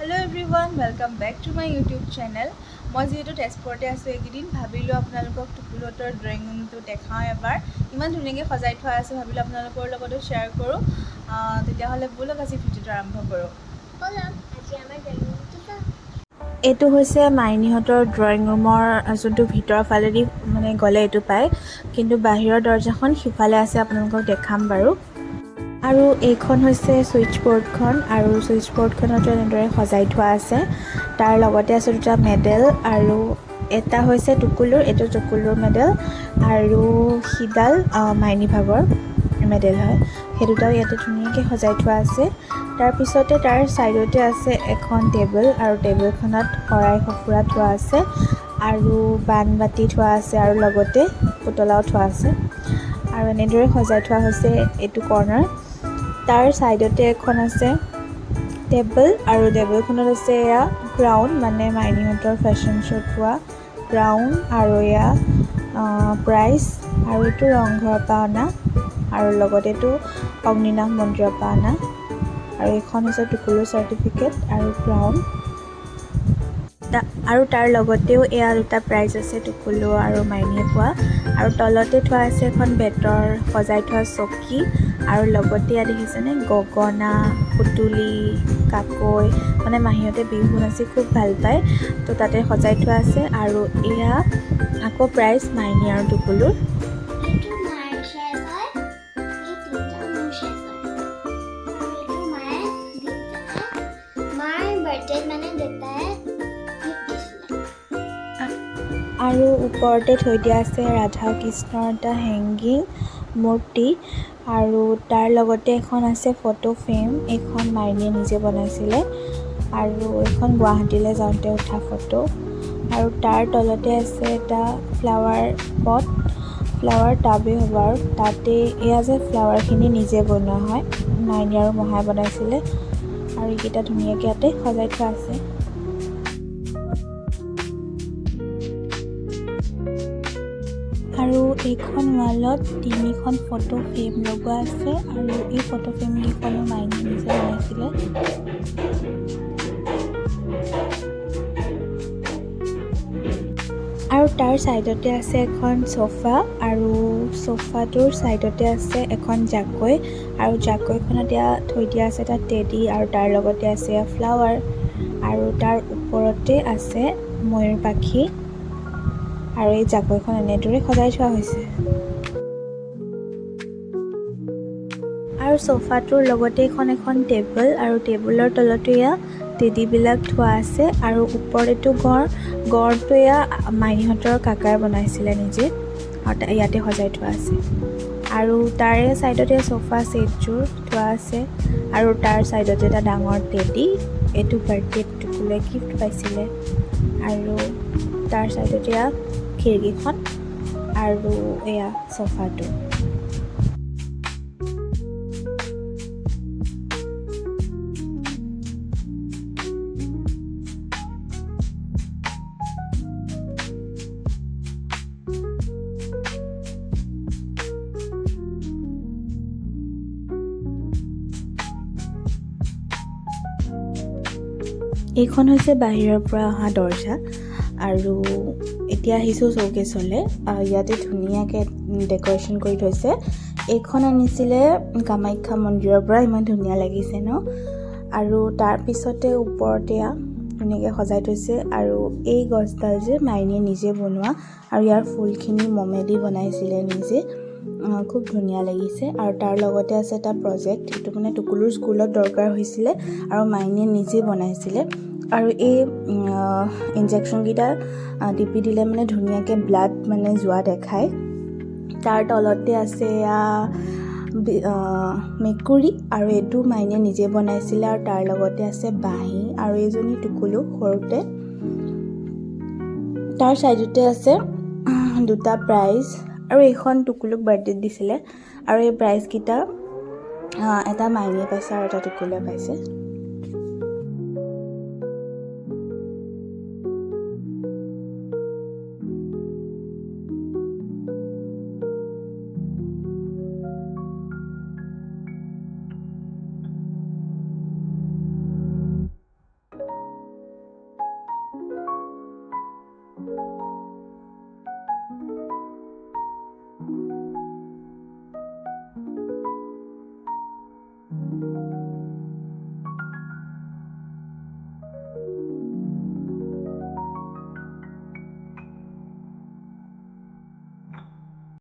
Hello everyone, welcome back to my YouTube channel. মই যেহেতু তেজপুৰতে আছোঁ এইকেইদিন ভাবিলোঁ আপোনালোকক টুকুলহঁতৰ ড্ৰয়িং ৰুমটো দেখাওঁ এবাৰ। ইমান ধুনীয়াকৈ সজাই থোৱা আছে, ভাবিলোঁ আপোনালোকৰ লগতো শ্বেয়াৰ কৰোঁ। তেতিয়াহ'লে ব'লক আজি ভিডিঅ'টো আৰম্ভ কৰোঁ। এইটো হৈছে মাইনীহঁতৰ ড্ৰয়িং ৰুমৰ যোনটো ভিতৰৰ ফালেদি মানে গ'লে এইটো পায়, কিন্তু বাহিৰৰ দৰ্জাখন সিফালে আছে, আপোনালোকক দেখাম বাৰু। আৰু এইখন হৈছে ছুইচ বৰ্ডখন, আৰু ছুইচ বৰ্ডখনতো এনেদৰে সজাই থোৱা আছে। তাৰ লগতে আছে দুটা মেডেল, আৰু এটা হৈছে টুকুলুৰ, এইটো টুকুলুৰ মেডেল, আৰু সিডাল মাইনী ভাগৰ মেডেল হয়। সেই দুটাও ইয়াতে ধুনীয়াকৈ সজাই থোৱা আছে। তাৰপিছতে তাৰ ছাইডতে আছে এখন টেবুল, আৰু টেবুলখনত শৰাই সঁফুৰা থোৱা আছে, আৰু বানবাতি থোৱা আছে, আৰু লগতে পুতলাও থোৱা আছে। আৰু এনেদৰে সজাই থোৱা হৈছে এইটো কৰ্ণাৰ। তাৰ ছাইডতে এখন আছে টেবুল, আৰু টেবুলখনত আছে এয়া ক্ৰাউন, মানে মাইনীহঁতৰ ফেশ্বন শ্ব'ত পোৱা ক্ৰাউন, আৰু এয়া প্ৰাইজ, আৰু এইটো ৰংঘৰৰ পৰা অনা, আৰু লগতেতো অগ্নিনাভ মন্দিৰৰ পৰা অনা। আৰু এইখন হৈছে টুকুলুৰ চাৰ্টিফিকেট আৰু ক্ৰাউন, আৰু তাৰ লগতেও এয়া দুটা প্ৰাইজ আছে টুকুলু আৰু মাইনীয়ে পোৱা। আৰু তলতে থোৱা আছে এখন বেতৰ সজাই থোৱা চকী, আৰু লগতে ইয়াত দেখিছেনে গগনা, সুতুলি, কাকৈ, মানে মাহীহঁতে বিহু নাচি খুব ভাল পায়, তো তাতে সজাই থোৱা আছে। আৰু এয়া আকৌ প্ৰাইজ মাইনী আৰু টুকুলুৰ। আৰু ওপৰতে থৈ দিয়া আছে ৰাধা কৃষ্ণৰ এটা হেংগিং মূৰ্তি, আৰু তাৰ লগতে এখন আছে ফটো ফ্ৰেম, এইখন মাইনীয়ে নিজে বনাইছিলে, আৰু এইখন গুৱাহাটীলৈ যাওঁতে উঠা ফটো। আৰু তাৰ তলতে আছে এটা ফ্লাৱাৰ পট, ফ্লাৱাৰ টাবেই হ'ব, আৰু তাতে এয়া যে ফ্লাৱাৰখিনি নিজে বনোৱা হয়, মাইনী আৰু মহাই বনাইছিলে, আৰু এইকেইটা ধুনীয়াকৈ ইয়াতে সজাই থোৱা আছে। আৰু এইখন ৱালত 3খন ফটো ফ্ৰেম লগোৱা আছে, আৰু এই ফটো ফ্ৰেমকেইখনো মাইনী নিজে বনাইছিলে। আৰু তাৰ ছাইডতে আছে এখন চোফা, আৰু চোফাটোৰ ছাইডতে আছে এখন জাকৈ, আৰু জাকৈখনত থৈ দিয়া আছে এটা টেডি, আৰু তাৰ লগতে আছে ফ্লাৱাৰ, আৰু তাৰ ওপৰতে আছে ময়ূৰ পাখি, আৰু এই জাকৈখন এনেদৰে সজাই থোৱা হৈছে। আৰু চোফাটোৰ লগতে এখন টেবুল, আৰু টেবুলৰ তলতো এয়া টেডিবিলাক থোৱা আছে, আৰু ওপৰতো গড়টো এয়া মাইনীহঁতৰ কাকাই বনাইছিলে নিজে, আৰু ইয়াতে সজাই থোৱা আছে। আৰু তাৰে ছাইডতে চোফা ছেটযোৰ থোৱা আছে, আৰু তাৰ ছাইডতে এটা ডাঙৰ টেডি, এইটো বাৰ্থডেত টুকুলে গিফ্ট পাইছিলে। আৰু তাৰ ছাইডতে এয়া খিৰিকীখন, আৰু এয়া চোফাটো। এইখন হৈছে বাহিৰৰ পৰা অহা দৰ্জা, আৰু এতিয়া আহিছোঁ শ্ব'কেছলৈ। ইয়াতে ধুনীয়াকৈ ডেক'ৰেশ্যন কৰি থৈছে। এইখন আনিছিলে কামাখ্যা মন্দিৰৰ পৰা, ইমান ধুনীয়া লাগিছে ন। আৰু তাৰপিছতে ওপৰতে ধুনীয়াকৈ সজাই থৈছে, আৰু এই গছডাল যে মাইনীয়ে নিজে বনোৱা, আৰু ইয়াৰ ফুলখিনি মমেদি বনাইছিলে নিজে, খুব ধুনীয়া লাগিছে। আৰু তাৰ লগতে আছে এটা প্ৰজেক্ট, এইটো মানে টুকুলুৰ স্কুলত দৰকাৰ হৈছিলে, আৰু মাইনীয়ে নিজে বনাইছিলে। আৰু এই ইনজেকশ্যনকেইটা টিপি দিলে মানে ধুনীয়াকৈ ব্লাড মানে যোৱা দেখায়। তাৰ তলতে আছে মেকুৰী, আৰু এইটো মাইনীয়ে নিজে বনাইছিলে, আৰু তাৰ লগতে আছে বাঁহী, আৰু এইজনী টুকুলু সৰুতে। তাৰ ছাইডতে আছে দুটা প্ৰাইজ, আৰু এইখন টুকুলুক বাৰ্থডেত দিছিলে, আৰু এই প্ৰাইজকেইটা এটা মাইনীয়ে পাইছে আৰু এটা টুকুলুৱে পাইছে।